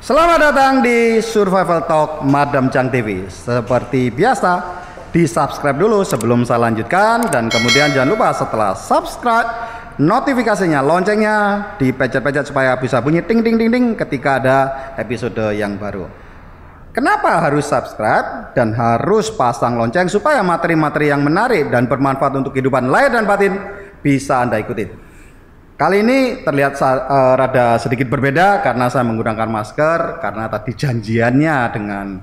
Selamat datang di Survival Talk Madam Chang TV. Seperti biasa, di subscribe dulu sebelum saya lanjutkan. Dan kemudian jangan lupa setelah subscribe, notifikasinya, loncengnya dipencet-pencet supaya bisa bunyi ting ting ting ting ketika ada episode yang baru. Kenapa harus subscribe dan harus pasang lonceng? Supaya materi-materi yang menarik dan bermanfaat untuk kehidupan lahir dan batin bisa Anda ikuti. Kali ini terlihat rada sedikit berbeda karena saya menggunakan masker, karena tadi janjiannya dengan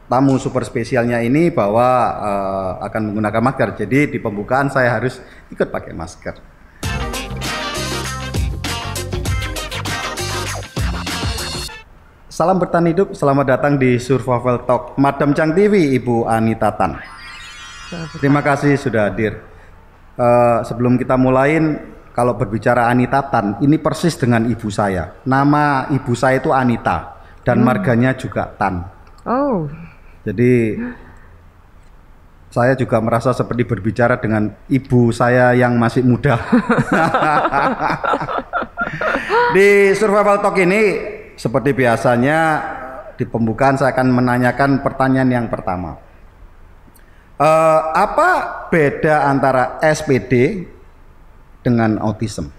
tamu super spesialnya ini bahwa akan menggunakan masker. Jadi di pembukaan saya harus ikut pakai masker. Salam bertahan hidup, selamat datang di Survival Talk Madam Chang TV, Ibu Anita Tan. Terima kasih sudah hadir. Sebelum kita mulain, kalau berbicara Anita Tan, ini persis dengan ibu saya. Nama ibu saya itu Anita dan marganya juga Tan. Oh. Jadi saya juga merasa seperti berbicara dengan ibu saya yang masih muda. Di Survival Talk ini seperti biasanya di pembukaan saya akan menanyakan pertanyaan yang pertama. Apa beda antara SPD dengan autism?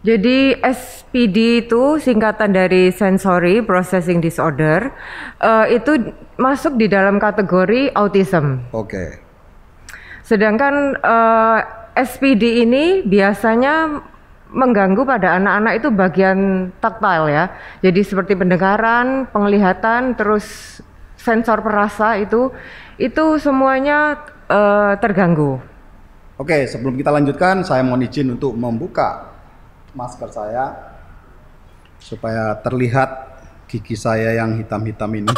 Jadi SPD itu singkatan dari Sensory Processing Disorder, itu masuk di dalam kategori autism. Oke. Sedangkan SPD ini biasanya mengganggu pada anak-anak itu bagian taktil ya. Jadi seperti pendengaran, penglihatan, terus sensor perasa itu semuanya terganggu. Oke, sebelum kita lanjutkan, saya mohon izin untuk membuka masker saya supaya terlihat gigi saya yang hitam-hitam ini.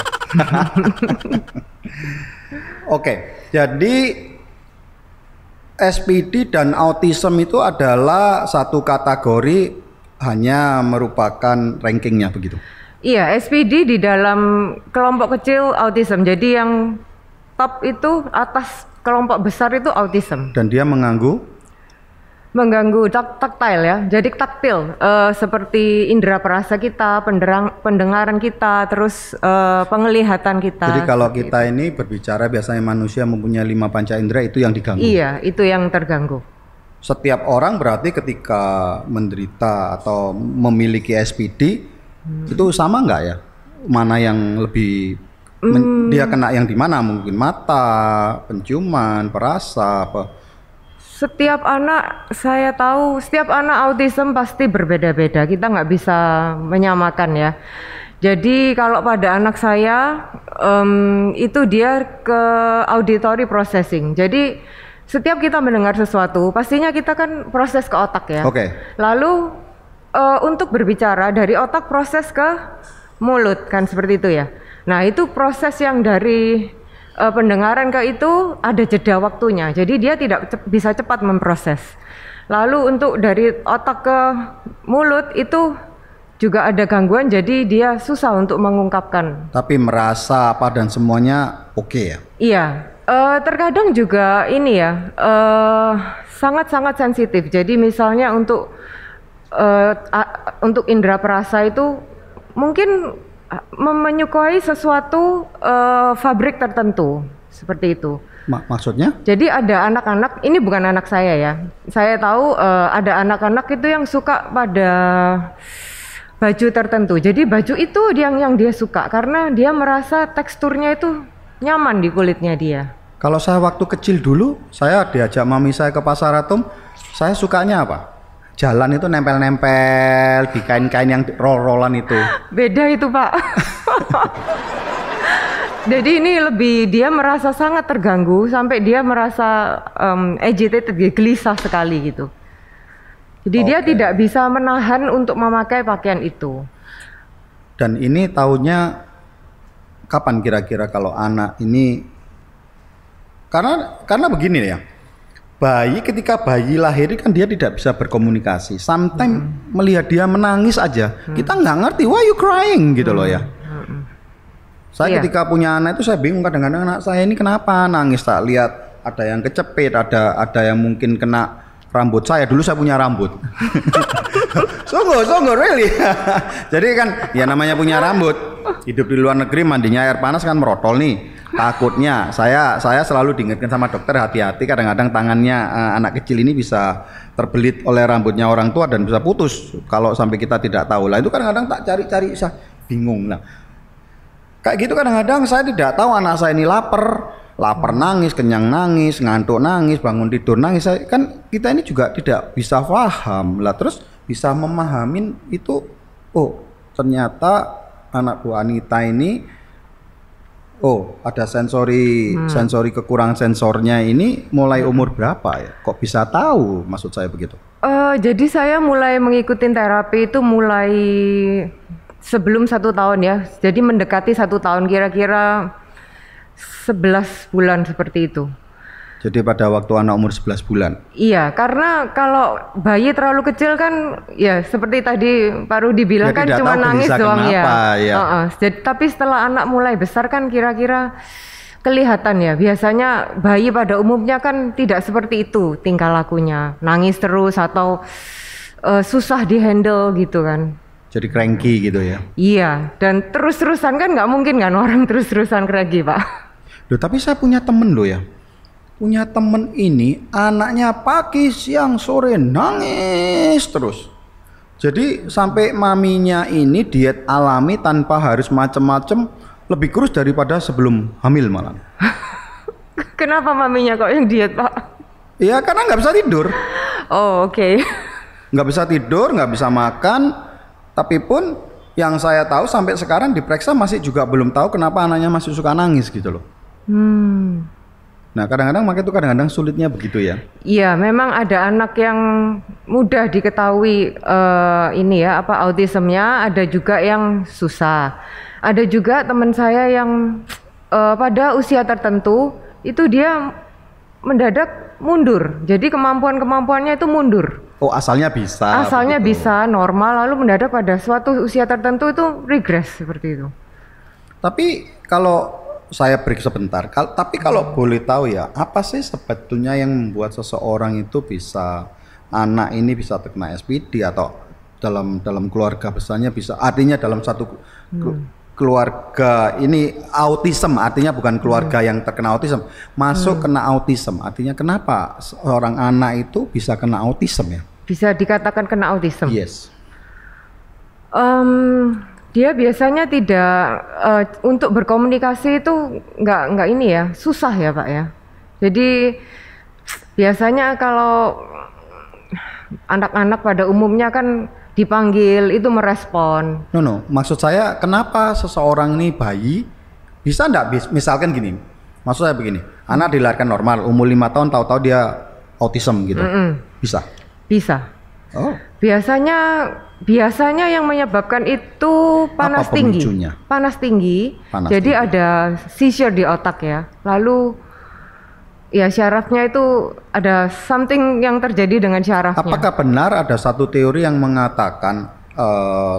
Oke, jadi SPD dan autism itu adalah satu kategori, hanya merupakan rankingnya begitu? Iya, SPD di dalam kelompok kecil autism. Jadi yang top itu atas kelompok besar itu autism. Dan dia mengganggu taktil ya. Jadi taktil seperti indera perasa kita, pendengaran kita, terus penglihatan kita. Jadi kalau kita ini berbicara biasanya manusia mempunyai 5 panca indera, itu yang diganggu. Iya, itu yang terganggu. Setiap orang berarti ketika menderita atau memiliki SPD itu sama nggak ya? Mana yang lebih dia kena yang di mana? Mungkin mata, penciuman, perasa, apa? Setiap anak, saya tahu setiap anak autism pasti berbeda-beda. Kita nggak bisa menyamakan ya. Jadi kalau pada anak saya itu dia ke auditory processing. Jadi setiap kita mendengar sesuatu, pastinya kita kan proses ke otak ya. Oke. Lalu untuk berbicara dari otak proses ke mulut kan, seperti itu ya. Nah itu proses yang dari pendengaran ke itu ada jeda waktunya. Jadi dia tidak bisa cepat memproses. Lalu untuk dari otak ke mulut itu juga ada gangguan. Jadi dia susah untuk mengungkapkan. Tapi merasa apa dan semuanya oke ya? Iya. Terkadang juga ini ya sangat-sangat sensitif. Jadi misalnya untuk indera perasa itu mungkin menyukai sesuatu fabrik tertentu seperti itu. Maksudnya? Jadi ada anak-anak, ini bukan anak saya ya. Saya tahu ada anak-anak itu yang suka pada baju tertentu. Jadi baju itu yang dia suka karena dia merasa teksturnya itu nyaman di kulitnya dia. Kalau saya waktu kecil dulu, saya diajak mami saya ke pasar atom, saya sukanya apa? Jalan itu nempel-nempel di kain-kain yang roll-rollan itu. Beda itu Pak. Jadi ini lebih dia merasa sangat terganggu sampai dia merasa agitated, gelisah sekali gitu. Jadi dia tidak bisa menahan untuk memakai pakaian itu. Dan ini tahunya kapan kira-kira kalau anak ini? Karena begini ya. Bayi ketika bayi lahir kan dia tidak bisa berkomunikasi. Sometimes melihat dia menangis aja, kita nggak ngerti why you crying gitu loh ya. Saya ketika punya anak itu saya bingung, kadang-kadang anak saya ini kenapa nangis, tak lihat ada yang kecepit, ada yang mungkin kena rambut saya. Dulu saya punya rambut. Sungguh really. Jadi kan ya namanya punya rambut, hidup di luar negeri mandinya air panas kan merotol nih. Takutnya saya selalu diingatkan sama dokter, hati-hati kadang-kadang tangannya anak kecil ini bisa terbelit oleh rambutnya orang tua dan bisa putus kalau sampai kita tidak tahu. Lah itu kadang-kadang tak cari-cari, saya bingung. Nah, kayak gitu kadang-kadang saya tidak tahu anak saya ini lapar nangis, kenyang nangis, ngantuk nangis, bangun tidur nangis. Kan kita ini juga tidak bisa paham lah, terus bisa memahamin itu. Oh ternyata anak Bu Anita ini ada sensori kekurangan sensornya ini mulai umur berapa ya? Kok bisa tahu? Maksud saya begitu. Jadi saya mulai mengikuti terapi itu mulai sebelum 1 tahun ya. Jadi mendekati 1 tahun, kira-kira 11 bulan seperti itu. Jadi pada waktu anak umur 11 bulan? Iya, karena kalau bayi terlalu kecil kan ya seperti tadi Pak Rudi bilang kan cuma nangis doang ya. Tapi setelah anak mulai besar kan kira-kira kelihatan ya. Biasanya bayi pada umumnya kan tidak seperti itu tingkah lakunya. Nangis terus atau susah dihandle gitu kan. Jadi cranky gitu ya? Iya, dan terus-terusan kan nggak mungkin kan orang terus-terusan cranky Pak. Loh tapi saya punya temen loh ya. Punya temen ini anaknya pagi, siang, sore nangis terus. Jadi sampai maminya ini diet alami tanpa harus macem-macem, lebih kurus daripada sebelum hamil malah. Kenapa maminya kok yang diet Pak? Ya karena nggak bisa tidur. Oh oke. Nggak bisa tidur, nggak bisa makan. Tapi pun yang saya tahu sampai sekarang diperiksa masih juga belum tahu kenapa anaknya masih suka nangis gitu loh. Nah kadang-kadang makanya itu kadang-kadang sulitnya begitu ya. Iya, memang ada anak yang mudah diketahui autismnya, ada juga yang susah. Ada juga teman saya yang pada usia tertentu itu dia mendadak mundur. Jadi kemampuannya itu mundur. Oh asalnya bisa. Asalnya begitu. Bisa normal, lalu mendadak pada suatu usia tertentu itu regres seperti itu. Tapi kalau saya break sebentar. Tapi kalau boleh tahu ya, apa sih sebetulnya yang membuat seseorang itu anak ini bisa terkena SPD atau dalam keluarga besarnya bisa, artinya dalam satu keluarga ini autism, artinya bukan keluarga yang terkena autism, masuk kena autism, artinya kenapa seorang anak itu bisa kena autism ya? Bisa dikatakan kena autism? Yes. Dia biasanya tidak untuk berkomunikasi itu nggak ini ya, susah ya Pak ya. Jadi biasanya kalau anak-anak pada umumnya kan dipanggil itu merespon. No, maksud saya kenapa seseorang ini bayi bisa enggak, misalkan gini, maksud saya begini, anak dilahirkan normal umur 5 tahun tahu-tahu dia autism gitu, bisa? Bisa. Oh. Biasanya yang menyebabkan itu panas tinggi. Panas tinggi. Jadi ada seizure di otak ya. Lalu ya syarafnya itu ada something yang terjadi dengan syarafnya. Apakah benar ada satu teori yang mengatakan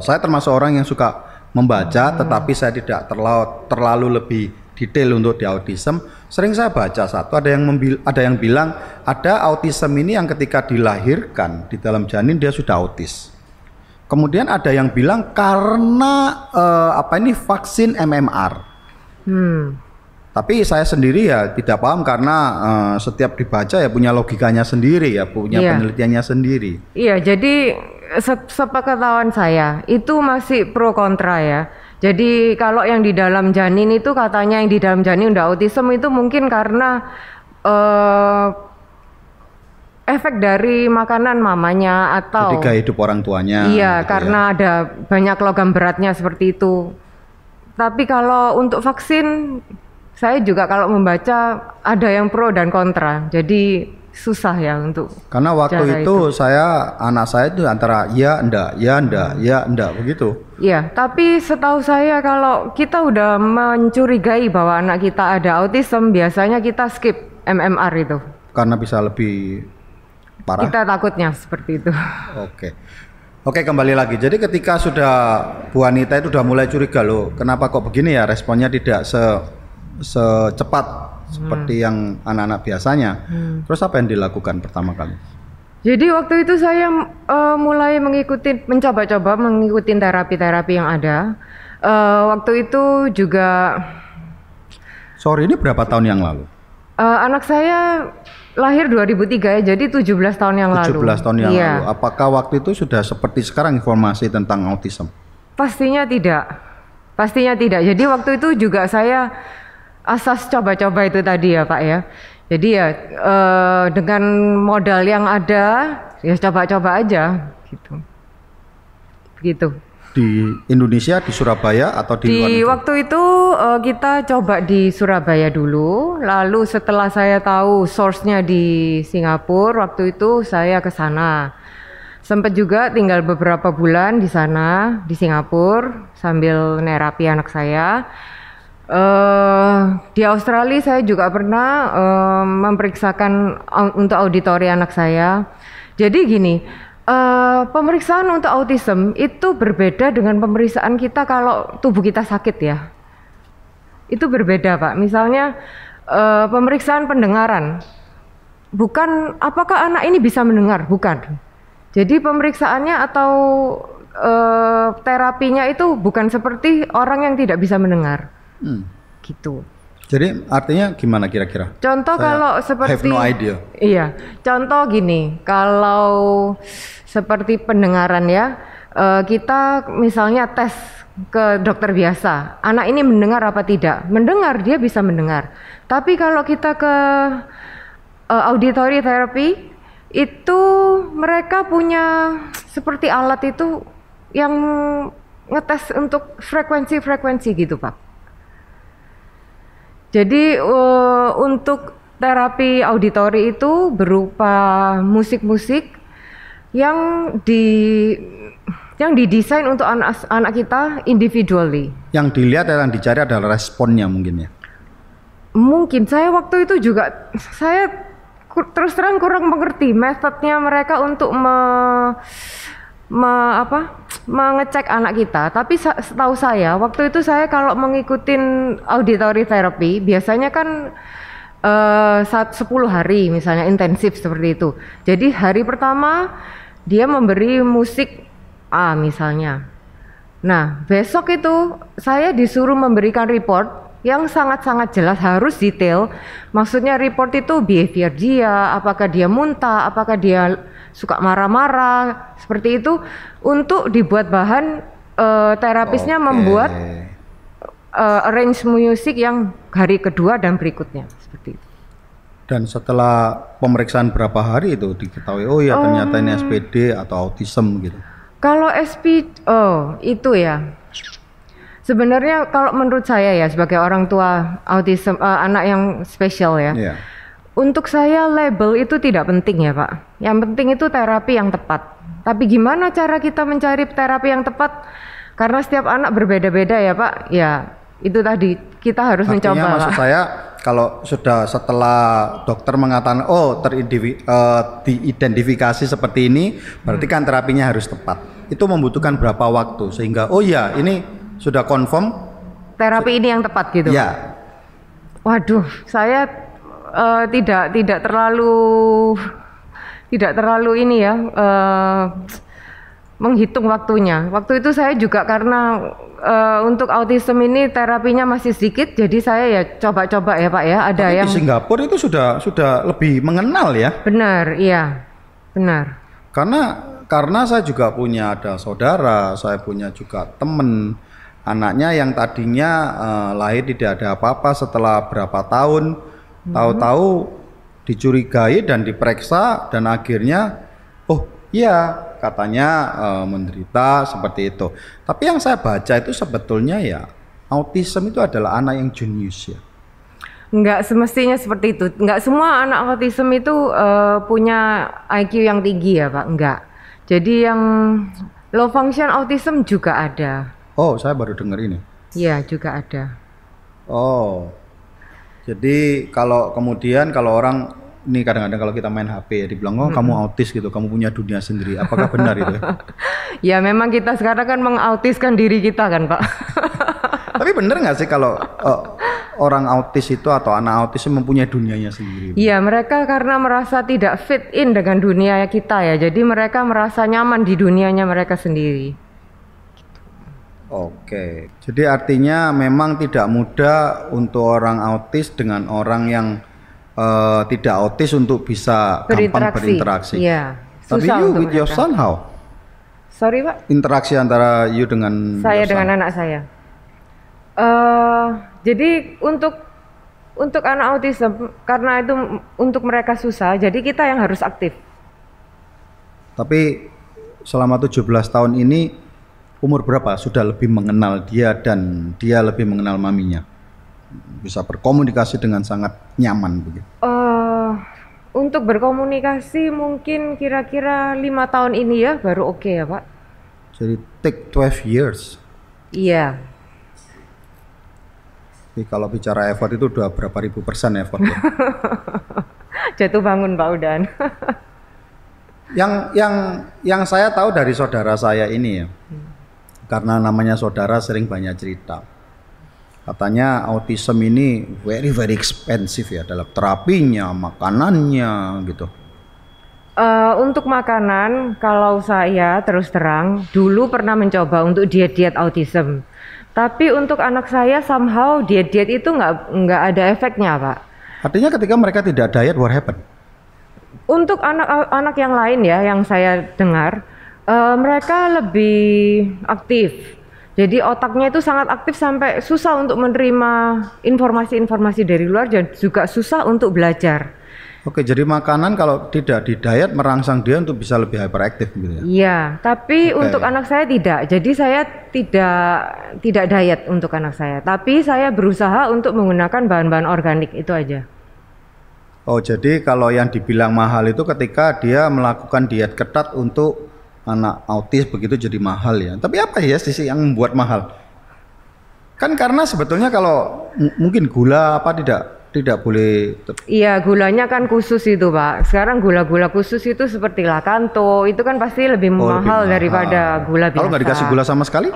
saya termasuk orang yang suka membaca tetapi saya tidak terlalu lebih detail untuk di autism. Sering saya baca ada yang bilang ada autism ini yang ketika dilahirkan di dalam janin dia sudah autis. Kemudian ada yang bilang karena vaksin MMR. Tapi saya sendiri ya tidak paham karena setiap dibaca ya punya logikanya sendiri ya, punya penelitiannya sendiri. Iya, jadi sepengetahuan saya itu masih pro kontra ya. Jadi kalau yang di dalam janin itu katanya yang di dalam janin udah autism itu mungkin karena efek dari makanan mamanya atau jadi gaya hidup orang tuanya. Iya, gitu karena ada banyak logam beratnya seperti itu. Tapi kalau untuk vaksin, saya juga kalau membaca ada yang pro dan kontra. Jadi susah ya untuk. Karena waktu itu anak saya itu antara ya enggak begitu. Iya, tapi setahu saya kalau kita udah mencurigai bahwa anak kita ada autism, biasanya kita skip MMR itu. Karena bisa lebih parah. Kita takutnya seperti itu. Oke, kembali lagi. Jadi ketika sudah Bu Anita itu udah mulai curiga loh, kenapa kok begini ya responnya tidak secepat seperti yang anak-anak biasanya. Terus apa yang dilakukan pertama kali? Jadi waktu itu saya mulai mencoba-coba mengikuti terapi-terapi yang ada. Waktu itu juga. Sorry, ini berapa tahun yang lalu? Anak saya lahir 2003 ya, jadi 17 tahun yang lalu. 17 tahun yang lalu. Apakah waktu itu sudah seperti sekarang informasi tentang autism? Pastinya tidak. Pastinya tidak. Jadi waktu itu juga saya asas coba-coba itu tadi ya Pak ya. Jadi ya dengan modal yang ada ya coba-coba aja gitu. Gitu. Di Indonesia, di Surabaya atau di luar negeri? Waktu itu kita coba di Surabaya dulu, lalu setelah saya tahu source-nya di Singapura, waktu itu saya ke sana. Sempat juga tinggal beberapa bulan di sana di Singapura sambil nerapi anak saya. Di Australia saya juga pernah memeriksakan untuk auditori anak saya. Jadi gini, pemeriksaan untuk autism itu berbeda dengan pemeriksaan kita kalau tubuh kita sakit ya. Itu berbeda Pak. Misalnya pemeriksaan pendengaran, bukan apakah anak ini bisa mendengar, bukan. Jadi pemeriksaannya atau terapinya itu bukan seperti orang yang tidak bisa mendengar. Gitu. Jadi artinya gimana kira-kira? Contoh kalau seperti have no idea. Iya, contoh gini, kalau seperti pendengaran ya, kita misalnya tes ke dokter biasa, anak ini mendengar apa tidak? Mendengar, dia bisa mendengar. Tapi kalau kita ke auditory therapy, itu mereka punya seperti alat itu yang ngetes untuk frekuensi gitu Pak. Jadi untuk terapi auditori itu berupa musik-musik yang didesain untuk anak kita individually. Yang dilihat dan dicari adalah responnya mungkin ya. Mungkin saya waktu itu juga terus terang kurang mengerti metodenya mereka untuk mengecek anak kita. Tapi setahu saya waktu itu saya kalau mengikuti auditory therapy biasanya kan 10 hari misalnya intensif seperti itu. Jadi hari pertama dia memberi musik A misalnya. Nah besok itu saya disuruh memberikan report yang sangat-sangat jelas, harus detail. Maksudnya report itu behavior dia, apakah dia muntah, apakah dia suka marah-marah, seperti itu, untuk dibuat bahan terapisnya membuat arrange musik yang hari kedua dan berikutnya, seperti itu. Dan setelah pemeriksaan berapa hari itu diketahui, oh ya ternyata ini SPD atau autism gitu. Kalau itu ya. Sebenarnya kalau menurut saya ya sebagai orang tua autism, anak yang spesial ya. Yeah. Untuk saya label itu tidak penting ya Pak. Yang penting itu terapi yang tepat. Tapi gimana cara kita mencari terapi yang tepat? Karena setiap anak berbeda-beda ya Pak. Ya itu tadi kita harus mencoba. Artinya maksud saya kalau sudah setelah dokter mengatakan diidentifikasi seperti ini, berarti kan terapinya harus tepat. Itu membutuhkan berapa waktu sehingga ini sudah confirm terapi ini yang tepat gitu. Ya. Waduh, saya tidak terlalu ini ya menghitung waktunya. Waktu itu saya juga karena untuk autism ini terapinya masih sedikit, jadi saya ya coba-coba ya Pak ya. Ada tapi yang di Singapura itu sudah lebih mengenal ya. Benar, iya, benar. Karena saya juga punya ada saudara, saya punya juga teman. Anaknya yang tadinya lahir tidak ada apa-apa, setelah berapa tahun tahu-tahu dicurigai dan diperiksa dan akhirnya katanya menderita seperti itu. Tapi yang saya baca itu sebetulnya ya autism itu adalah anak yang jenius ya. Enggak semestinya seperti itu. Enggak semua anak autism itu punya IQ yang tinggi ya Pak, enggak. Jadi yang low function autism juga ada. Oh, saya baru dengar ini. Iya, juga ada. Oh, jadi kalau orang ini kadang-kadang kalau kita main HP ya dibilang kamu autis gitu, kamu punya dunia sendiri. Apakah benar itu? Ya memang kita sekarang kan mengautiskan diri kita kan Pak. Tapi benar nggak sih kalau orang autis itu atau anak autis mempunyai dunianya sendiri. Iya, mereka karena merasa tidak fit in dengan dunia kita ya, jadi mereka merasa nyaman di dunianya mereka sendiri. Oke, jadi artinya memang tidak mudah untuk orang autis dengan orang yang tidak autis untuk bisa gampang berinteraksi. Iya. Tapi you with your son how? Sorry Pak? Interaksi antara you dengan saya dengan anak saya. Jadi untuk anak autism karena itu untuk mereka susah, jadi kita yang harus aktif. Tapi selama 17 tahun ini umur berapa sudah lebih mengenal dia dan dia lebih mengenal maminya? Bisa berkomunikasi dengan sangat nyaman begitu. Untuk berkomunikasi mungkin kira-kira 5 tahun ini ya baru oke ya Pak. Jadi take 12 years. Iya. Jadi kalau bicara effort itu udah berapa ribu persen effortnya? Jatuh bangun Pak Udan. yang saya tahu dari saudara saya ini ya, karena namanya saudara sering banyak cerita. Katanya autism ini very expensive ya dalam terapinya, makanannya gitu. Untuk makanan, kalau saya terus terang dulu pernah mencoba untuk diet autism. Tapi untuk anak saya somehow diet itu nggak ada efeknya Pak. Artinya ketika mereka tidak diet, what happened? Untuk anak yang lain ya, yang saya dengar, mereka lebih aktif. Jadi otaknya itu sangat aktif sampai susah untuk menerima informasi-informasi dari luar dan juga susah untuk belajar. Oke, jadi makanan kalau tidak di diet merangsang dia untuk bisa lebih hyperaktif gitu ya? Iya, tapi untuk anak saya tidak. Jadi saya tidak diet untuk anak saya. Tapi saya berusaha untuk menggunakan bahan-bahan organik itu aja. Oh, jadi kalau yang dibilang mahal itu ketika dia melakukan diet ketat untuk anak autis begitu jadi mahal ya. Tapi apa ya sisi yang membuat mahal? Kan karena sebetulnya kalau mungkin gula apa tidak boleh. Iya, gulanya kan khusus itu Pak. Sekarang gula-gula khusus itu seperti Lakanto itu kan pasti lebih mahal daripada gula biasa. Kalau nggak dikasih gula sama sekali?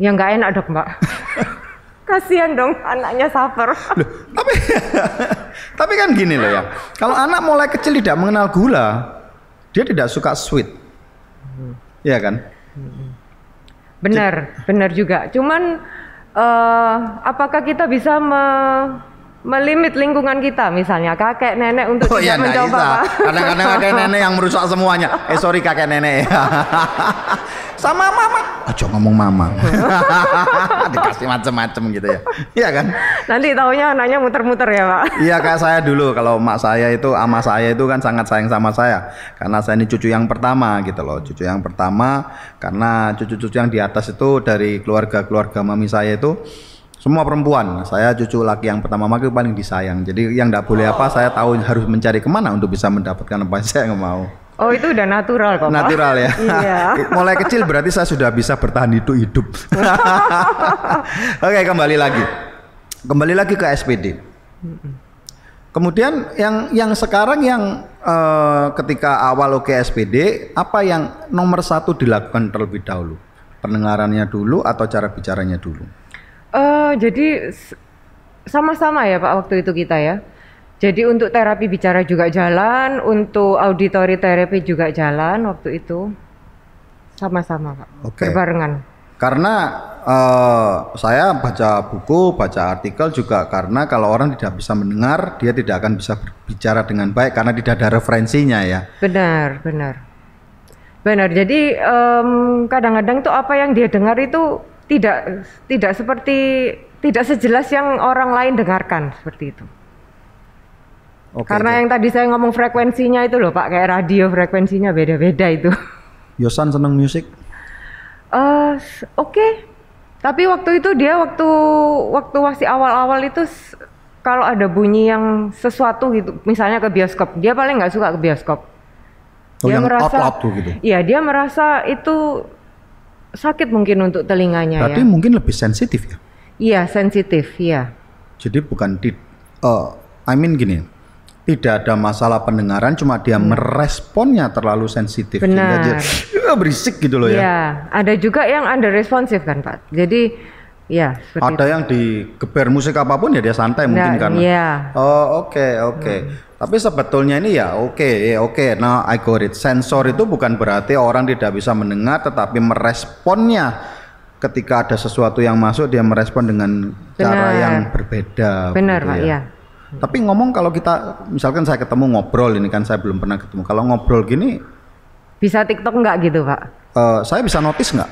Ya nggak enak dong Pak. Kasihan dong anaknya suffer. Loh, tapi kan gini loh ya. Kalau anak mulai kecil tidak mengenal gula, dia tidak suka sweet. Iya kan? Benar juga. Cuman apakah kita bisa melimit lingkungan kita, misalnya kakek nenek untuk tidak mencoba Pak? Kadang-kadang kakek nenek yang merusak semuanya. Sorry kakek nenek. Sama mama, aja ngomong mama. Dikasih macem-macem gitu ya. Iya kan? Nanti taunya anaknya muter-muter ya Pak. Iya kayak saya dulu, kalau emak saya itu, ama saya itu kan sangat sayang sama saya. Karena saya ini cucu yang pertama gitu loh. Cucu yang pertama, karena cucu-cucu yang di atas itu dari keluarga-keluarga mami saya itu semua perempuan. Saya cucu laki yang pertama, maka paling disayang. Jadi yang tidak boleh apa, saya tahu harus mencari kemana untuk bisa mendapatkan apa yang saya nggak mau. Oh itu udah natural kok Pak. Natural ya. Iya. Mulai kecil berarti saya sudah bisa bertahan hidup. Oke, kembali lagi ke SPD. Kemudian yang sekarang yang ketika awal SPD, apa yang nomor satu dilakukan terlebih dahulu? Pendengarannya dulu atau cara bicaranya dulu? Jadi sama-sama ya Pak waktu itu kita ya. Jadi untuk terapi bicara juga jalan, untuk auditory terapi juga jalan waktu itu. Sama-sama Pak, berbarengan. Karena saya baca buku, baca artikel juga karena kalau orang tidak bisa mendengar, dia tidak akan bisa berbicara dengan baik karena tidak ada referensinya ya. Benar. Jadi kadang-kadang tuh apa yang dia dengar itu tidak sejelas yang orang lain dengarkan seperti itu. Karena yang tadi saya ngomong frekuensinya itu loh Pak, kayak radio frekuensinya beda-beda itu. Yosan seneng musik? Oke. Tapi waktu itu dia waktu masih awal-awal itu kalau ada bunyi yang sesuatu gitu, misalnya ke bioskop, dia paling nggak suka ke bioskop. Dia merasa tuh gitu. Iya, dia merasa itu sakit mungkin untuk telinganya. Berarti mungkin lebih sensitif ya? Iya, sensitif, iya. Jadi bukan gini. Tidak ada masalah pendengaran, cuma dia meresponnya terlalu sensitif. Benar. Dia berisik gitu loh ya. Iya, ada juga yang under responsif kan Pak. Jadi Iya, seperti Ada yang digeber musik apapun ya dia santai mungkin Nah, karena. iya. Oh, oke. Tapi sebetulnya ini ya oke. Nah, I got it. Sensor itu bukan berarti orang tidak bisa mendengar, tetapi meresponnya ketika ada sesuatu yang masuk dia merespon dengan cara Benar. yang berbeda. Benar, begitu Pak, ya. ya. Tapi ngomong kalau kita misalkan saya ketemu ngobrol ini kan saya belum pernah ketemu. Kalau ngobrol gini, Bisa TikTok nggak gitu, Pak? saya bisa notice nggak?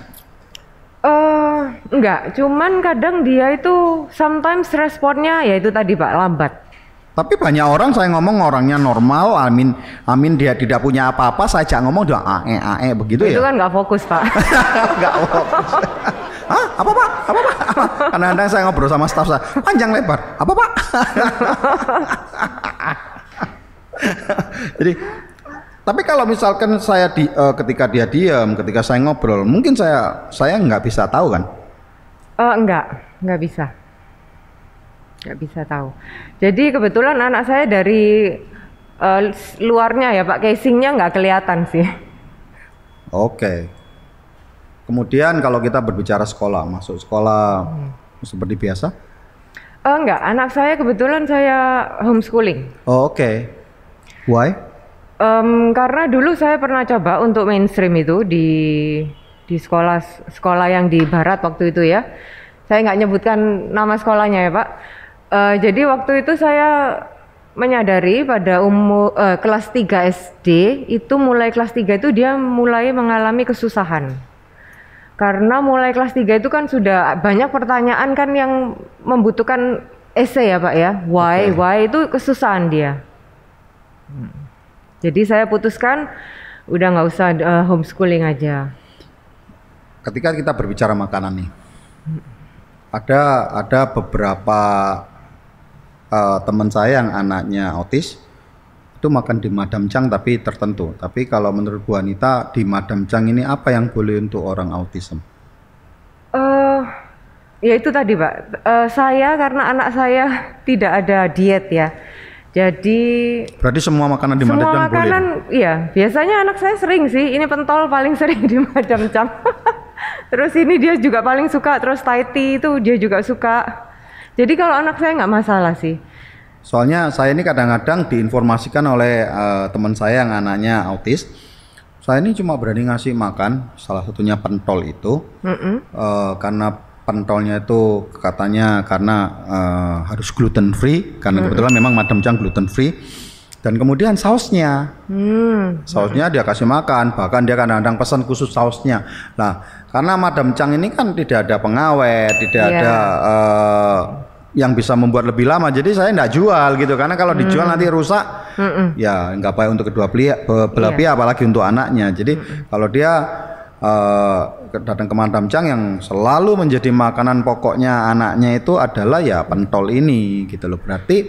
Enggak, cuman kadang dia itu sometimes responnya ya itu tadi Pak, lambat. Tapi banyak orang saya ngomong orangnya normal, amin dia tidak punya apa-apa, saya ajak ngomong dia begitu Itu ya. kan nggak fokus Pak. Nggak fokus. Hah? Apa pak? Kadang-kadang saya ngobrol sama staf saya, panjang lebar. Apa pak? Jadi, tapi kalau misalkan saya ketika dia diam, ketika saya ngobrol, mungkin saya nggak bisa tahu kan? Nggak bisa. Nggak bisa tahu. Jadi kebetulan anak saya dari luarnya ya Pak, casingnya nggak kelihatan sih. Oke. Kemudian kalau kita berbicara sekolah, masuk sekolah seperti biasa? Enggak, anak saya kebetulan saya homeschooling. Oh, oke. Why? Karena dulu saya pernah coba untuk mainstream itu di sekolah yang di barat waktu itu ya. Saya nggak nyebutkan nama sekolahnya ya Pak. Jadi waktu itu saya menyadari pada kelas 3 SD itu mulai kelas 3 itu dia mulai mengalami kesusahan. Karena mulai kelas 3 itu kan sudah banyak pertanyaan kan yang membutuhkan essay ya Pak ya. Why itu kesusahan dia. Jadi saya putuskan udah nggak usah homeschooling aja. Ketika kita berbicara makanan nih, ada beberapa teman saya yang anaknya autis itu makan di Madam Chang tapi tertentu. Tapi kalau menurut Bu Anita di Madam Chang ini apa yang boleh untuk orang autism? Ya itu tadi Pak. Saya karena anak saya tidak ada diet ya. Jadi Berarti semua makanan di Madam Chang boleh? semua makanan, iya. Biasanya anak saya sering sih. Ini pentol paling sering di Madam Chang. Terus ini dia juga paling suka. Terus Thai tea itu dia juga suka. Jadi kalau anak saya nggak masalah sih. Soalnya saya ini kadang-kadang diinformasikan oleh teman saya yang anaknya autis. Saya ini cuma berani ngasih makan, salah satunya pentol itu, karena pentolnya itu katanya karena harus gluten free, karena kebetulan memang Madam Chang gluten free. Dan kemudian sausnya, sausnya dia kasih makan, bahkan dia kadang-kadang pesan khusus sausnya. Nah, karena Madam Chang ini kan tidak ada pengawet, tidak ada yang bisa membuat lebih lama, jadi saya nggak jual gitu, karena kalau dijual nanti rusak, ya nggak baik untuk kedua belah pihak, apalagi untuk anaknya. Jadi kalau dia datang ke Madam Chang yang selalu menjadi makanan pokoknya anaknya itu adalah ya pentol ini gitu loh. Berarti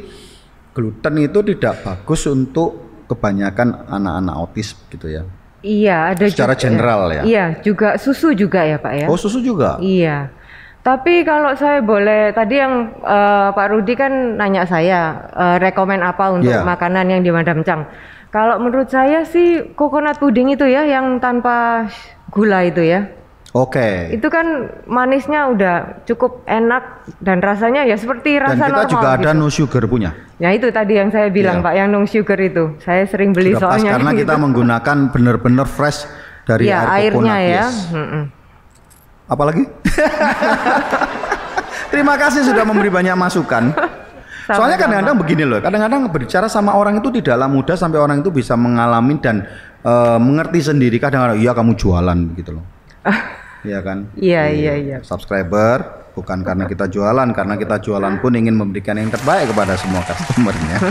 gluten itu tidak bagus untuk kebanyakan anak-anak autis gitu ya. Iya, ada secara juga, general ya. Iya, juga susu juga ya Pak ya. Oh, susu juga. Iya. Tapi kalau saya boleh, tadi yang Pak Rudi kan nanya saya rekomen apa untuk makanan yang di Madam Chang. Kalau menurut saya sih coconut pudding itu ya, yang tanpa gula itu ya. Oke. Itu kan manisnya udah cukup enak dan rasanya ya seperti rasa normal. Dan kita juga ada gitu. no sugar punya. Ya itu tadi yang saya bilang Pak, yang no sugar itu. Saya sering beli Sudah pas, soalnya. karena gitu. kita menggunakan benar-benar fresh dari air airnya coconut. ya. Apalagi? Terima kasih sudah memberi banyak masukan. Soalnya kadang-kadang begini loh, kadang-kadang berbicara sama orang itu tidaklah mudah sampai orang itu bisa mengalami dan mengerti sendiri. Kadang-kadang iya kamu jualan gitu loh. Iya kan? Iya. Subscriber bukan karena kita jualan, karena kita jualan pun ingin memberikan yang terbaik kepada semua customernya.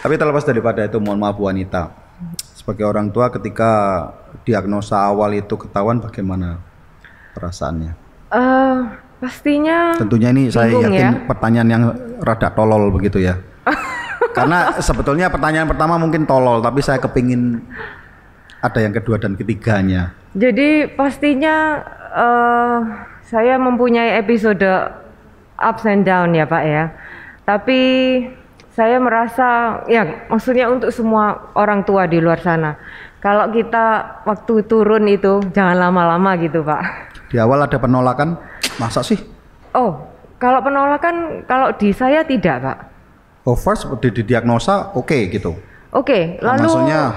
Tapi terlepas daripada itu, mohon maaf Bu Anita, sebagai orang tua ketika diagnosa awal itu ketahuan, bagaimana perasaannya? Pastinya tentunya ini saya yakin ya? Pertanyaan yang rada tolol begitu ya. Karena sebetulnya pertanyaan pertama mungkin tolol, tapi saya kepingin ada yang kedua dan ketiganya. Jadi pastinya saya mempunyai episode ups and down ya Pak ya. Tapi saya merasa ya maksudnya untuk semua orang tua di luar sana, kalau kita waktu turun itu jangan lama-lama gitu Pak. Di awal ada penolakan? Masa sih? Oh, kalau penolakan kalau di saya tidak, Pak. Oh, first didiagnosa oke gitu. Oke, lalu maksudnya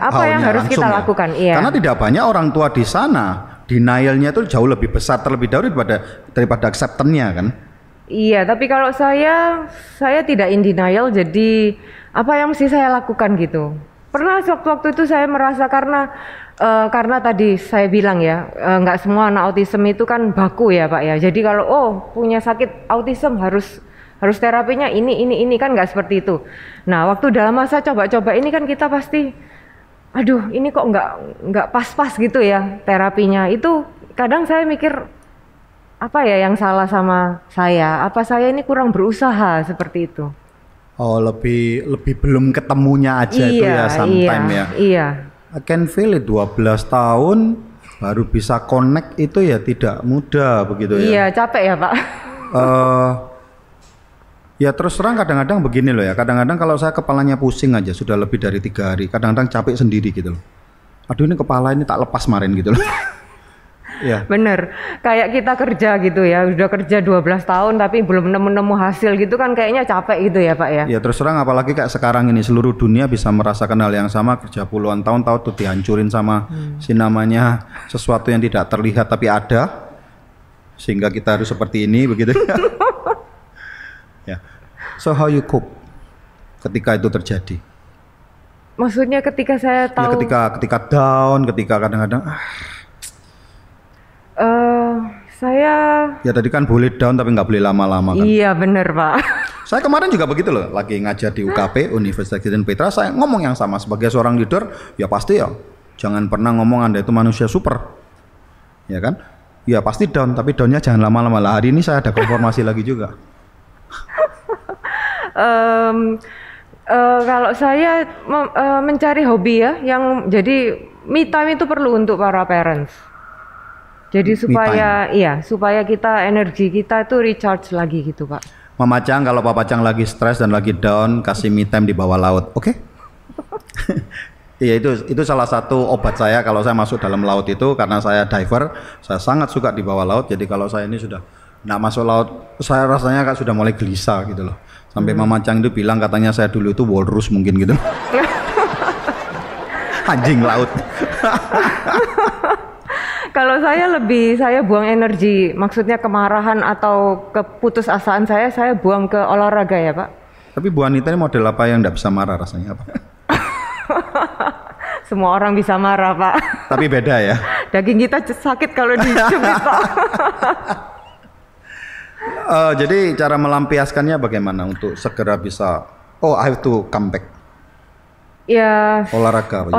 apa yang harus kita lakukan? Iya. Karena tidak banyak orang tua di sana denialnya itu jauh lebih besar terlebih dahulu daripada acceptance-nya kan. Iya, tapi kalau saya tidak in denial, jadi apa yang mesti saya lakukan gitu. Pernah waktu itu saya merasa karena tadi saya bilang ya, nggak semua anak autism itu kan baku ya Pak ya. Jadi kalau punya sakit autism harus terapinya ini kan nggak seperti itu. Nah, waktu dalam masa coba-coba ini kan kita pasti, aduh ini kok nggak pas-pas gitu ya terapinya. Itu kadang saya mikir, apa ya yang salah sama saya? Apa saya ini kurang berusaha seperti itu? Oh, lebih belum ketemunya aja itu ya sometime ya. Iya. I can feel it, 12 tahun baru bisa connect itu ya tidak mudah begitu ya. Iya, capek ya Pak. Ya terus terang kadang-kadang begini loh ya, kadang-kadang kalau saya kepalanya pusing aja sudah lebih dari 3 hari, kadang-kadang capek sendiri gitu loh. Aduh ini kepala ini tak lepas kemarin gitu loh. Ya. Bener, kayak kita kerja gitu ya, udah kerja 12 tahun tapi belum nemu hasil gitu kan kayaknya capek gitu ya Pak ya. Ya terus terang apalagi kayak sekarang ini seluruh dunia bisa merasakan hal yang sama, kerja puluhan tahun tahu tuh dihancurin sama si namanya sesuatu yang tidak terlihat tapi ada, sehingga kita harus seperti ini begitu. Ya. So how you cope ketika itu terjadi? Maksudnya ketika saya tahu? Ya ketika down, ketika kadang-kadang saya ya tadi kan boleh down tapi nggak boleh lama-lama kan. Iya bener Pak. Saya kemarin juga begitu loh, lagi ngajar di UKP Universitas Kristen Petra, saya ngomong yang sama sebagai seorang leader, ya pasti ya jangan pernah ngomong Anda itu manusia super, ya kan? Ya pasti down, tapi downnya jangan lama-lama lah. Hari ini saya ada konfirmasi lagi juga. Kalau saya mencari hobi ya, yang jadi me time itu perlu untuk para parents. Jadi supaya kita energi kita itu recharge lagi gitu Pak. Mama Cang, kalau Papa Cang lagi stres dan lagi down, kasih me time di bawah laut, oke? Iya itu salah satu obat saya kalau saya masuk dalam laut itu, karena saya diver, saya sangat suka di bawah laut. Jadi kalau saya ini sudah nggak masuk laut, saya rasanya kayak sudah mulai gelisah gitu loh. Sampai Mama Cang itu bilang katanya saya dulu itu walrus mungkin gitu. Anjing laut. Kalau saya buang energi, maksudnya kemarahan atau keputusasaan saya buang ke olahraga ya Pak. Tapi Bu Anita ini model apa yang nggak bisa marah rasanya apa? Semua orang bisa marah Pak. Tapi beda ya. Daging kita sakit kalau dicubit Pak. Jadi cara melampiaskannya bagaimana untuk segera bisa I have to come back? Ya. Olahraga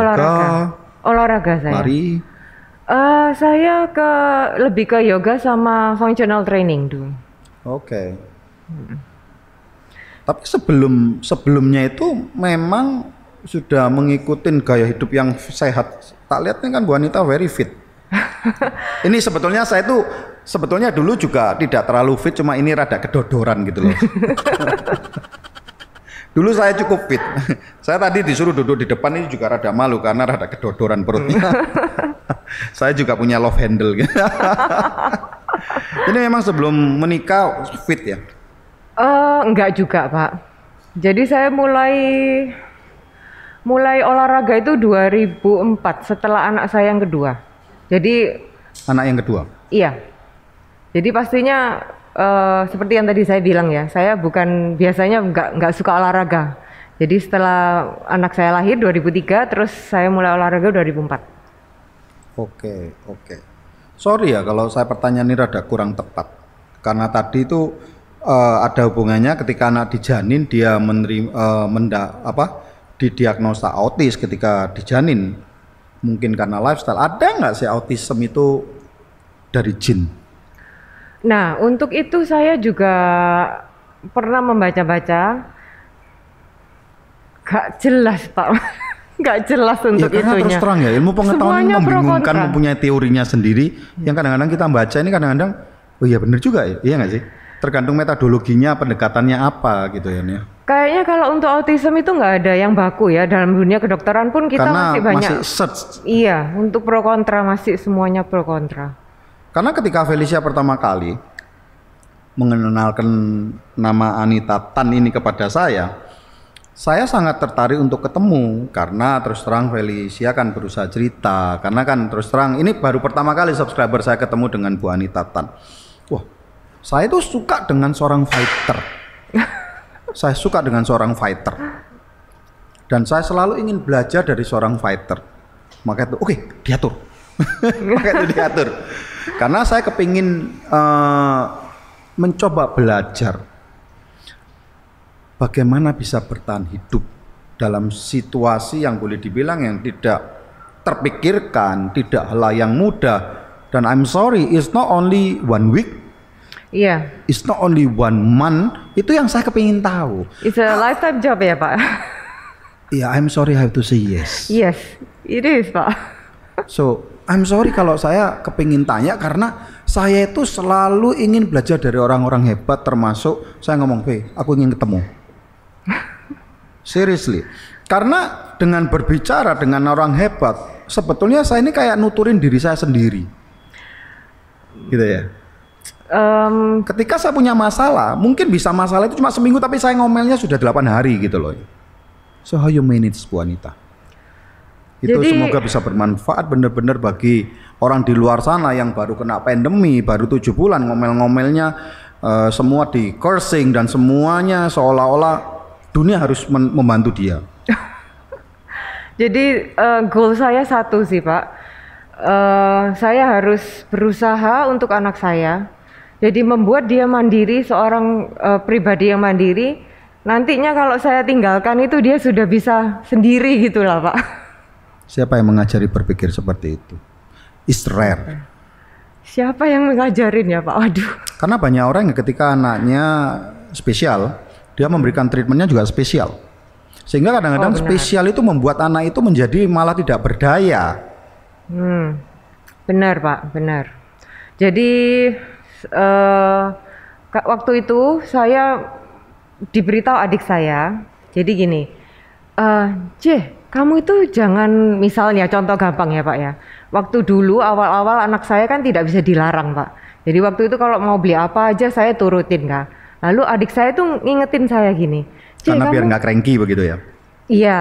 saya. Lari. Saya lebih ke yoga sama functional training dulu. Oke. Tapi sebelumnya itu memang sudah mengikuti gaya hidup yang sehat. Tak lihat kan Bu Anita very fit. Ini sebetulnya saya tuh dulu juga tidak terlalu fit, cuma ini rada kedodoran gitu loh. Dulu saya cukup fit. Saya tadi disuruh duduk di depan ini juga rada malu karena rada kedodoran perutnya. Saya juga punya love handle gitu. Ini memang sebelum menikah fit ya? Enggak juga Pak. Jadi saya mulai olahraga itu 2004 setelah anak saya yang kedua. Jadi anak yang kedua? Iya. Jadi pastinya seperti yang tadi saya bilang ya, saya bukan biasanya nggak suka olahraga. Jadi setelah anak saya lahir 2003, terus saya mulai olahraga 2004. Oke. Sorry ya kalau saya pertanyaan ini rada kurang tepat. Karena tadi itu ada hubungannya ketika anak dijanin dia didiagnosa autis ketika dijanin. Mungkin karena lifestyle. Ada nggak sih autism itu dari jin? Nah, untuk itu saya juga pernah membaca-baca. Gak jelas Pak. Gak jelas untuk ya, karena itunya. Terus terang ya, ilmu pengetahuan membingungkan, mempunyai teorinya sendiri. Yang kadang-kadang kita baca ini kadang-kadang, oh iya benar juga ya, iya nggak sih? Tergantung metodologinya, pendekatannya apa gitu ya. Kayaknya kalau untuk autism itu nggak ada yang baku ya, dalam dunia kedokteran pun kita karena masih banyak. Masih search. Iya, untuk pro kontra masih semuanya pro kontra. Karena ketika Felicia pertama kali mengenalkan nama Anita Tan ini kepada saya sangat tertarik untuk ketemu, karena terus terang Felicia kan berusaha cerita, karena kan terus terang ini baru pertama kali subscriber saya ketemu dengan Bu Anita Tan. Wah, saya tuh suka dengan seorang fighter. Saya suka dengan seorang fighter. Dan saya selalu ingin belajar dari seorang fighter. Maka itu oke, diatur. Maka itu diatur. Karena saya kepingin mencoba belajar bagaimana bisa bertahan hidup dalam situasi yang boleh dibilang yang tidak terpikirkan, tidak hal yang mudah. Dan I'm sorry, it's not only 1 week. Iya. It's not only 1 month. Itu yang saya kepingin tahu. It's a lifetime job ya Pak? Iya, I'm sorry I have to say yes. Yes, it is Pak. So, I'm sorry kalau saya kepingin tanya, karena saya itu selalu ingin belajar dari orang-orang hebat, termasuk saya ngomong, aku ingin ketemu. Seriously. Karena dengan berbicara dengan orang hebat, sebetulnya saya ini kayak nuturin diri saya sendiri. Gitu ya. Ketika saya punya masalah, mungkin bisa masalah itu cuma seminggu, tapi saya ngomelnya sudah 8 hari gitu loh. So how you manage, Bu Anita? Itu jadi, semoga bisa bermanfaat benar-benar bagi orang di luar sana yang baru kena pandemi, baru 7 bulan ngomel-ngomelnya, semua di cursing dan semuanya seolah-olah dunia harus membantu dia. Jadi goal saya satu sih Pak, saya harus berusaha untuk anak saya. Jadi membuat dia mandiri, seorang pribadi yang mandiri. Nantinya kalau saya tinggalkan itu dia sudah bisa sendiri gitulah Pak. Siapa yang mengajari berpikir seperti itu? It's rare. Siapa yang mengajarin ya Pak? Waduh. Karena banyak orang yang ketika anaknya spesial, dia memberikan treatmentnya juga spesial. Sehingga kadang-kadang spesial itu membuat anak itu menjadi malah tidak berdaya. Benar Pak, benar. Jadi waktu itu saya diberitahu adik saya, jadi gini, kamu itu jangan, misalnya contoh gampang ya Pak ya, waktu dulu awal-awal anak saya kan tidak bisa dilarang Pak, jadi waktu itu kalau mau beli apa aja saya turutin Kak. Lalu adik saya tuh ngingetin saya gini, karena biar nggak cranky begitu ya? Iya,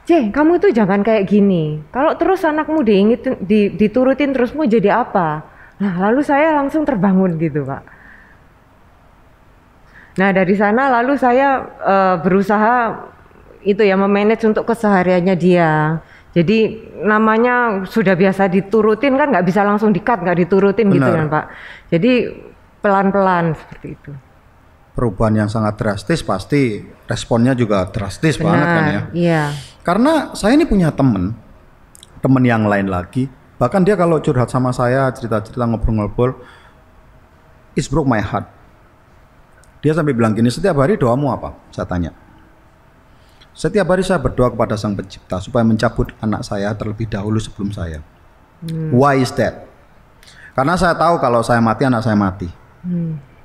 kamu itu jangan kayak gini, kalau terus anakmu diturutin terus mau jadi apa? Nah lalu saya langsung terbangun gitu Pak. Nah dari sana lalu saya berusaha itu ya memanage untuk kesehariannya dia. Jadi namanya sudah biasa diturutin kan, nggak bisa langsung di-cut, nggak diturutin. Benar. Gitu kan Pak. Jadi pelan-pelan seperti itu. Perubahan yang sangat drastis, pasti responnya juga drastis. Benar, banget kan ya. Iya. Karena saya ini punya teman yang lain lagi. Bahkan dia kalau curhat sama saya, cerita-cerita, ngobrol-ngobrol, it broke my heart. Dia sampai bilang gini, setiap hari doamu apa? Saya tanya. Setiap hari saya berdoa kepada Sang Pencipta supaya mencabut anak saya terlebih dahulu sebelum saya. Why is that? Karena saya tahu kalau saya mati, anak saya mati.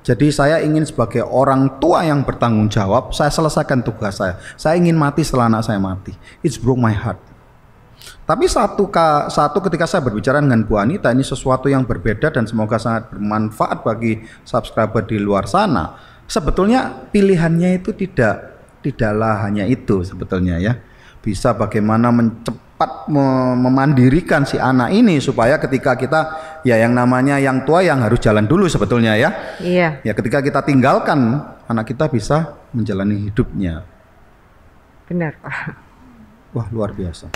Jadi saya ingin sebagai orang tua yang bertanggung jawab, saya selesaikan tugas saya. Saya ingin mati setelah anak saya mati. It broke my heart. Tapi satu ketika saya berbicara dengan Bu Anita, ini sesuatu yang berbeda dan semoga sangat bermanfaat bagi subscriber di luar sana. Sebetulnya pilihannya itu tidaklah hanya itu sebetulnya ya. Bisa bagaimana cepat memandirikan si anak ini supaya ketika kita ya yang namanya yang tua yang harus jalan dulu sebetulnya ya. Iya. Ya ketika kita tinggalkan anak kita bisa menjalani hidupnya. Benar Pak. Wah luar biasa.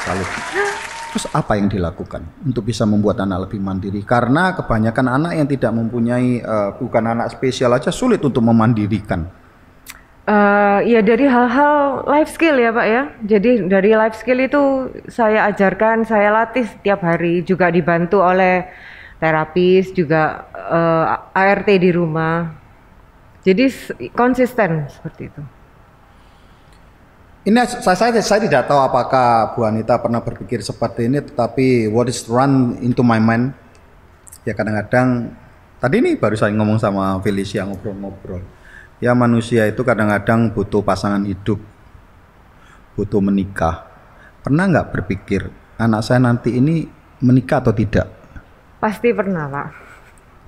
Salut. Terus apa yang dilakukan untuk bisa membuat anak lebih mandiri? Karena kebanyakan anak yang tidak mempunyai bukan anak spesial aja sulit untuk memandirikan. Ya dari hal-hal life skill ya Pak ya. Jadi dari life skill itu saya ajarkan, saya latih setiap hari, juga dibantu oleh terapis, juga ART di rumah. Jadi konsisten seperti itu. Ini saya tidak tahu apakah Bu Anita pernah berpikir seperti ini, tetapi what is run into my mind ya kadang-kadang, tadi ini baru saya ngomong sama Felicia ngobrol-ngobrol, ya manusia itu kadang-kadang butuh pasangan hidup, butuh menikah. Pernah nggak berpikir anak saya nanti ini menikah atau tidak? Pasti pernah, Pak.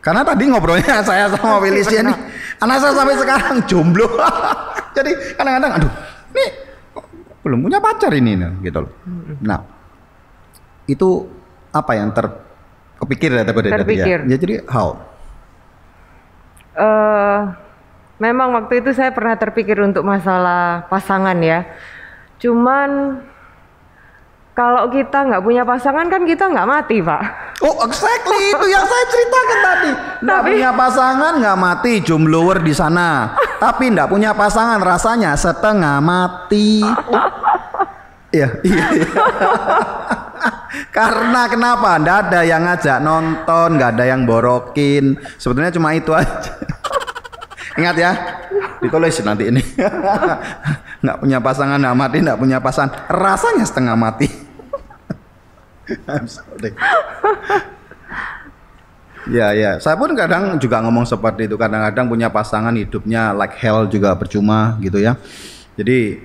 Karena tadi ngobrolnya saya sama Felicia nih, anak saya sampai sekarang jomblo. Jadi kadang-kadang, aduh, ini belum punya pacar ini, gitu loh. Nah, itu apa yang kepikir ya tadi? Terpikir. Ya, jadi how? Memang waktu itu saya pernah terpikir untuk masalah pasangan ya. Cuman kalau kita nggak punya pasangan kan kita nggak mati, Pak. Oh, exactly itu yang saya ceritakan tadi. Nggak punya pasangan nggak mati, jomblower di sana. Tapi nggak punya pasangan rasanya setengah mati. Iya. Karena kenapa? Nggak ada yang ngajak nonton, nggak ada yang borokin. Sebetulnya cuma itu aja. Ingat ya, ditulis nanti ini. Nggak punya pasangan nggak mati, nggak punya pasangan rasanya setengah mati. I'm sorry. Ya, saya pun kadang juga ngomong seperti itu. Kadang-kadang punya pasangan hidupnya like hell juga percuma gitu ya. Jadi,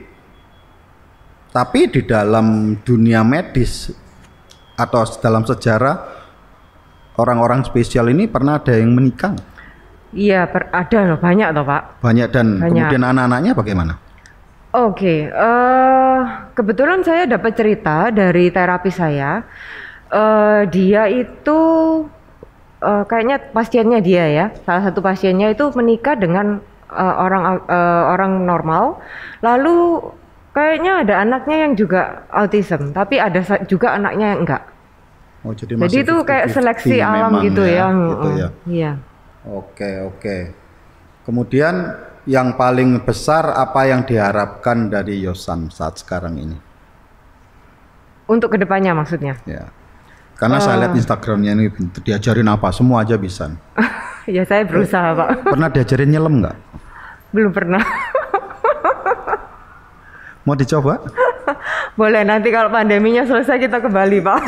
tapi di dalam dunia medis atau dalam sejarah orang-orang spesial ini pernah ada yang menikah? Iya, ada loh, banyak loh, Pak. Banyak dan kemudian anak-anaknya bagaimana? Oke, kebetulan saya dapat cerita dari terapi saya. Dia itu kayaknya pasiennya dia ya, salah satu pasiennya itu menikah dengan orang normal. Lalu kayaknya ada anaknya yang juga autism, tapi ada juga anaknya yang enggak. Oh, jadi itu kayak seleksi alam gitu ya. Gitu ya. Iya. Oke. Kemudian yang paling besar apa yang diharapkan dari Yosan saat sekarang ini? Untuk kedepannya maksudnya? Ya, karena saya lihat Instagramnya ini diajarin apa semua aja bisa. Ya saya berusaha, Pak. Pernah diajarin nyelam nggak? Belum pernah. Mau dicoba? Boleh, nanti kalau pandeminya selesai kita ke Bali, Pak.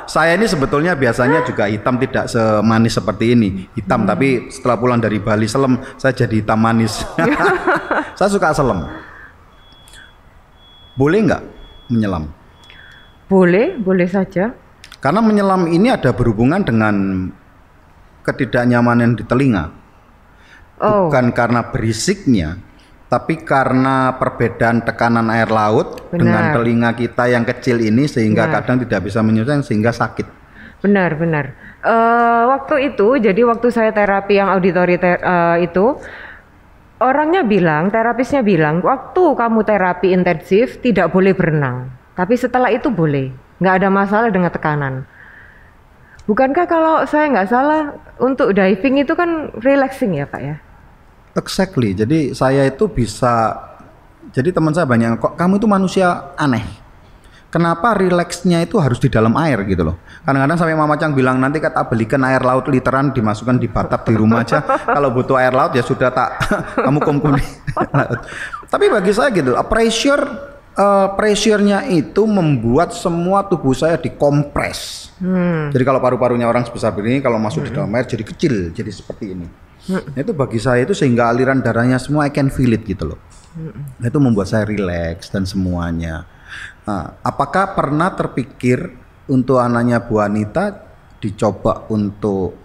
Saya ini sebetulnya biasanya juga hitam tidak semanis seperti ini. Hitam tapi setelah pulang dari Bali selem, saya jadi hitam manis. Saya suka selem. Boleh nggak menyelam? Boleh saja. Karena menyelam ini ada berhubungan dengan ketidaknyamanan di telinga. Bukan karena berisiknya, tapi karena perbedaan tekanan air laut dengan telinga kita yang kecil ini sehingga kadang tidak bisa menyelesaikan sehingga sakit. Benar. Waktu itu, jadi waktu saya terapi yang auditori itu, terapisnya bilang, waktu kamu terapi intensif tidak boleh berenang, tapi setelah itu boleh, nggak ada masalah dengan tekanan. Bukankah kalau saya nggak salah untuk diving itu kan relaxing ya, Pak ya? Exactly. Jadi saya itu bisa, jadi teman saya banyak, kok kamu itu manusia aneh. Kenapa rileksnya itu harus di dalam air gitu loh. Kadang-kadang sampai Mama Cang bilang nanti kata belikan air laut literan dimasukkan di batap di rumah aja. Kalau butuh air laut ya sudah tak kamu kum-kum. Tapi bagi saya gitu, pressure-nya itu membuat semua tubuh saya dikompres. Jadi kalau paru-parunya orang sebesar ini kalau masuk di dalam air jadi kecil, jadi seperti ini. Nah, itu bagi saya itu sehingga aliran darahnya semua I can feel it gitu loh. Itu membuat saya relax dan semuanya. Nah, apakah pernah terpikir untuk anaknya Bu Anita dicoba untuk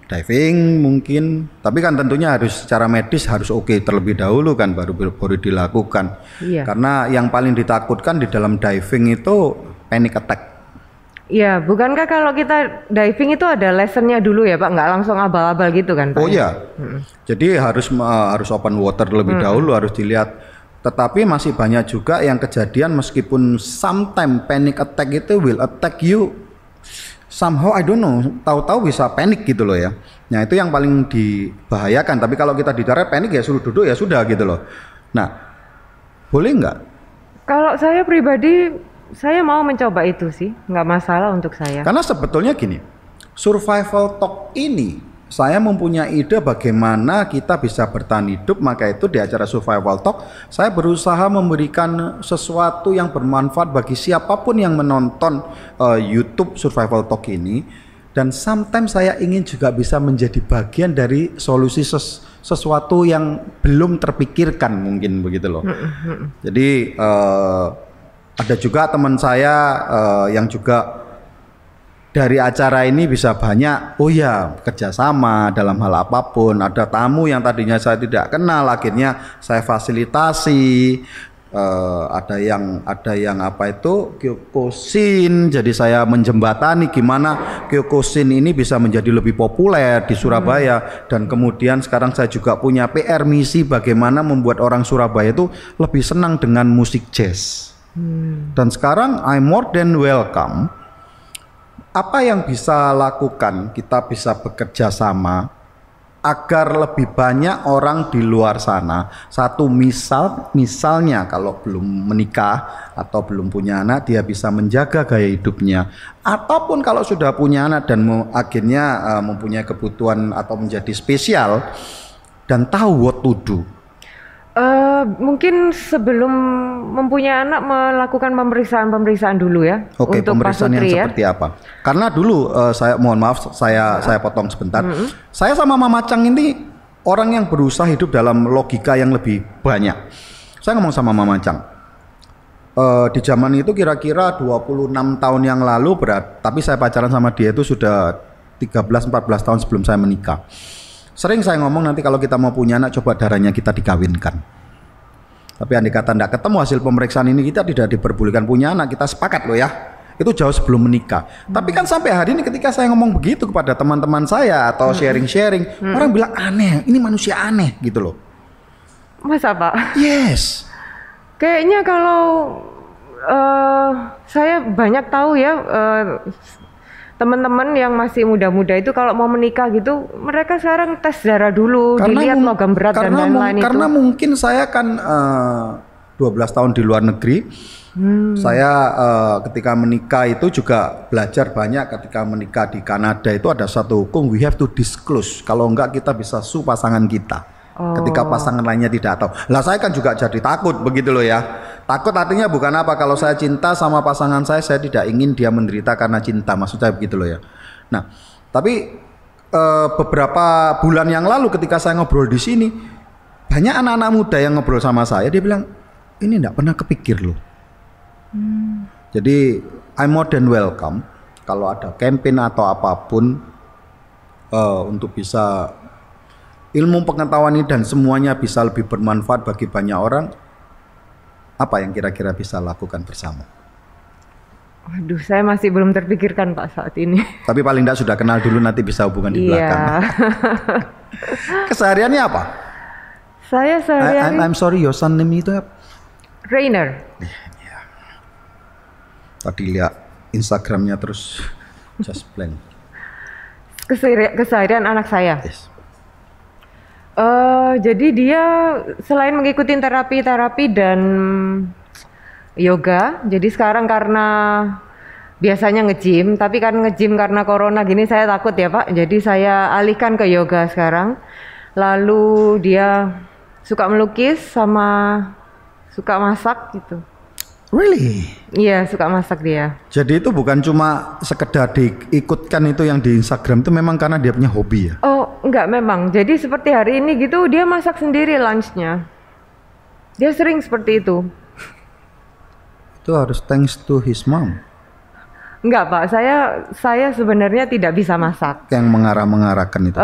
diving mungkin, tapi kan tentunya harus secara medis harus oke terlebih dahulu kan baru dilakukan. Iya. Karena yang paling ditakutkan di dalam diving itu panic attack. Ya, bukankah kalau kita diving itu ada lessonnya dulu ya, Pak? Nggak langsung abal-abal gitu kan, Pak? Oh iya. Jadi harus open water lebih dahulu, harus dilihat. Tetapi masih banyak juga yang kejadian meskipun sometimes panic attack itu will attack you somehow, I don't know, tahu-tahu bisa panik gitu loh ya. Nah, itu yang paling dibahayakan. Tapi kalau kita ditarik panik ya suruh duduk ya sudah gitu loh. Nah, boleh nggak? Kalau saya pribadi, saya mau mencoba itu sih, nggak masalah untuk saya. Karena sebetulnya gini, survival talk ini saya mempunyai ide bagaimana kita bisa bertahan hidup, maka itu di acara survival talk saya berusaha memberikan sesuatu yang bermanfaat bagi siapapun yang menonton YouTube survival talk ini, dan sometimes saya ingin juga bisa menjadi bagian dari solusi sesuatu yang belum terpikirkan mungkin begitu loh. Jadi ada juga teman saya yang juga dari acara ini bisa banyak, oh ya, kerjasama dalam hal apapun. Ada tamu yang tadinya saya tidak kenal, akhirnya saya fasilitasi. Ada yang apa itu Kyokushin, jadi saya menjembatani gimana Kyokushin ini bisa menjadi lebih populer di Surabaya. Dan kemudian sekarang saya juga punya PR misi bagaimana membuat orang Surabaya itu lebih senang dengan musik jazz. Dan sekarang I'm more than welcome. Apa yang bisa lakukan, kita bisa bekerja sama agar lebih banyak orang di luar sana. Satu, misalnya kalau belum menikah atau belum punya anak, dia bisa menjaga gaya hidupnya. Ataupun kalau sudah punya anak dan akhirnya mempunyai kebutuhan atau menjadi spesial dan tahu what to do. Mungkin sebelum mempunyai anak melakukan pemeriksaan dulu ya. Oke, untuk pemeriksaan yang ya. seperti apa? Karena dulu saya mohon maaf saya potong sebentar. Saya sama Mama Chang ini orang yang berusaha hidup dalam logika yang lebih banyak. Saya ngomong sama Mama Chang. Di zaman itu kira-kira 26 tahun yang lalu tapi saya pacaran sama dia itu sudah 13-14 tahun sebelum saya menikah. Sering saya ngomong nanti kalau kita mau punya anak coba darahnya kita dikawinkan. Tapi andai kata tidak ketemu hasil pemeriksaan ini kita tidak diperbolehkan punya anak, kita sepakat loh ya. Itu jauh sebelum menikah. Tapi kan sampai hari ini ketika saya ngomong begitu kepada teman-teman saya atau sharing-sharing, orang bilang aneh, ini manusia aneh gitu loh. Masa Pak? Yes. Kayaknya kalau saya banyak tahu ya teman-teman yang masih muda-muda itu kalau mau menikah gitu, mereka sekarang tes darah dulu, dilihat logam berat dan lain-lain itu. Karena mungkin saya kan 12 tahun di luar negeri. Saya ketika menikah itu juga belajar banyak. Ketika menikah di Kanada itu ada satu hukum, we have to disclose. Kalau enggak kita bisa sue pasangan kita. Ketika pasangan lainnya tidak tahu. Lah saya kan juga jadi takut begitu loh ya. Takut artinya bukan apa, kalau saya cinta sama pasangan saya tidak ingin dia menderita karena cinta, maksud saya begitu loh ya. Nah, tapi beberapa bulan yang lalu ketika saya ngobrol di sini, banyak anak-anak muda yang ngobrol sama saya, dia bilang ini enggak pernah kepikir loh. Jadi I'm more than welcome kalau ada campaign atau apapun untuk bisa ilmu pengetahuan ini dan semuanya bisa lebih bermanfaat bagi banyak orang. Apa yang kira-kira bisa lakukan bersama? Waduh, saya masih belum terpikirkan Pak saat ini. Tapi paling tidak sudah kenal dulu, nanti bisa hubungan di belakang. Kesehariannya apa? Saya sehari-hari. I'm sorry, your son name itu apa? Rainer. Ya. Tadi lihat Instagramnya terus just blank. Keseharian anak saya. Yes. Jadi dia selain mengikuti terapi dan yoga, jadi sekarang karena biasanya nge-gym, tapi kan nge-gym karena corona gini saya takut ya Pak, jadi saya alihkan ke yoga sekarang. Lalu dia suka melukis sama suka masak gitu. Really? Iya, suka masak dia. Jadi itu bukan cuma sekedar diikutkan itu yang di Instagram, itu memang karena dia punya hobi ya? Oh, enggak memang. Jadi seperti hari ini gitu dia masak sendiri lunchnya. Dia sering seperti itu. Itu harus thanks to his mom. Enggak Pak, saya sebenarnya tidak bisa masak. Yang mengarah-mengarahkan itu.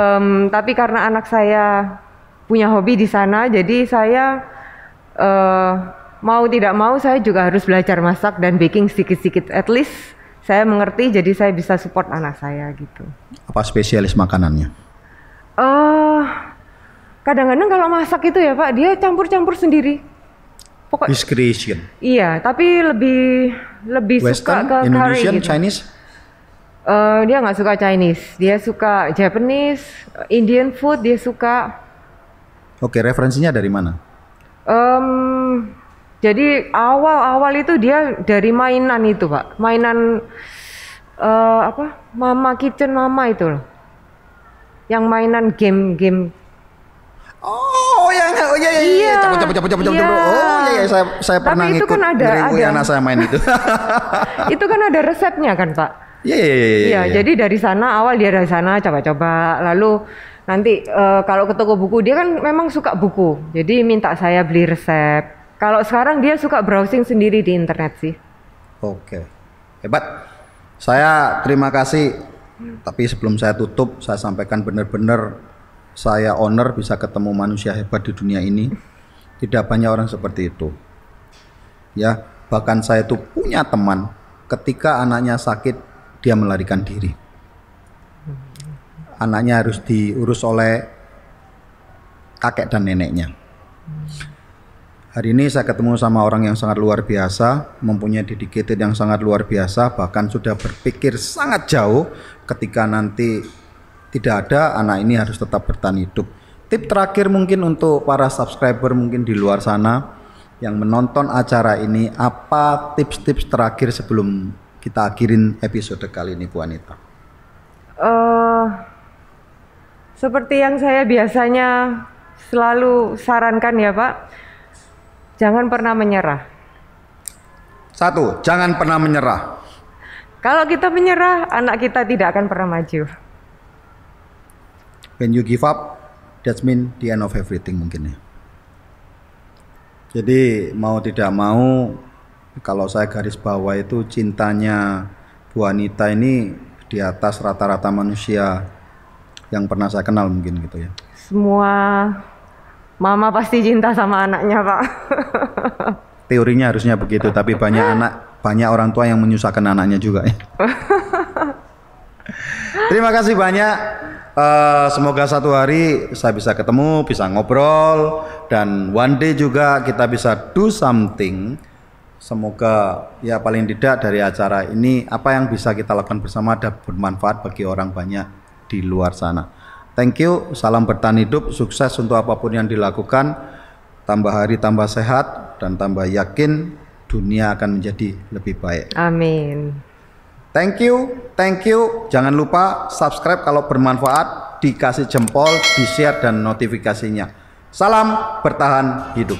Tapi karena anak saya punya hobi di sana, jadi saya mau tidak mau saya juga harus belajar masak dan baking sedikit-sedikit. At least saya mengerti, jadi saya bisa support anak saya gitu. Apa spesialis makanannya? Kadang-kadang kalau masak itu ya Pak, dia campur-campur sendiri. Pokok. His creation. Iya, tapi lebih Western, suka ke Indonesian, curry gitu. Chinese? Dia nggak suka Chinese, dia suka Japanese, Indian food dia suka. Oke, referensinya dari mana? Jadi awal-awal itu dia dari mainan itu Pak, mainan Mama Kitchen Mama itu loh, yang mainan game. Oh iya. Capek. Oh iya, saya pernah itu ngikut kan ada anak saya main itu. Itu kan ada resepnya kan Pak. Iya. Jadi dari sana dia dari sana coba-coba, lalu nanti kalau ke toko buku dia kan memang suka buku, jadi minta saya beli resep. Kalau sekarang dia suka browsing sendiri di internet sih. Oke, hebat. Saya terima kasih. Tapi sebelum saya tutup, saya sampaikan benar-benar saya honor bisa ketemu manusia hebat di dunia ini. Tidak banyak orang seperti itu. Ya, bahkan saya itu punya teman ketika anaknya sakit dia melarikan diri. Anaknya harus diurus oleh kakek dan neneknya. Hari ini saya ketemu sama orang yang sangat luar biasa, mempunyai dedicated yang sangat luar biasa, bahkan sudah berpikir sangat jauh ketika nanti tidak ada, anak ini harus tetap bertahan hidup. Tip terakhir mungkin untuk para subscriber mungkin di luar sana yang menonton acara ini, apa tips-tips terakhir sebelum kita akhirin episode kali ini, Bu Anita? Seperti yang saya biasanya selalu sarankan ya Pak, jangan pernah menyerah. 1, jangan pernah menyerah. Kalau kita menyerah, anak kita tidak akan pernah maju. When you give up, that means the end of everything mungkin ya. Jadi mau tidak mau, kalau saya garis bawah itu cintanya Bu Anita ini di atas rata-rata manusia yang pernah saya kenal mungkin gitu ya. Semua mama pasti cinta sama anaknya Pak. Teorinya harusnya begitu, tapi banyak orang tua yang menyusahkan anaknya juga ya. Terima kasih banyak. Semoga satu hari saya bisa ketemu, bisa ngobrol, dan one day juga kita bisa do something. Semoga ya paling tidak dari acara ini apa yang bisa kita lakukan bersama ada bermanfaat bagi orang banyak di luar sana. Thank you, salam bertahan hidup, sukses untuk apapun yang dilakukan. Tambah hari tambah sehat dan tambah yakin dunia akan menjadi lebih baik. Amin. Thank you. Jangan lupa subscribe kalau bermanfaat, dikasih jempol, di-share dan notifikasinya. Salam bertahan hidup.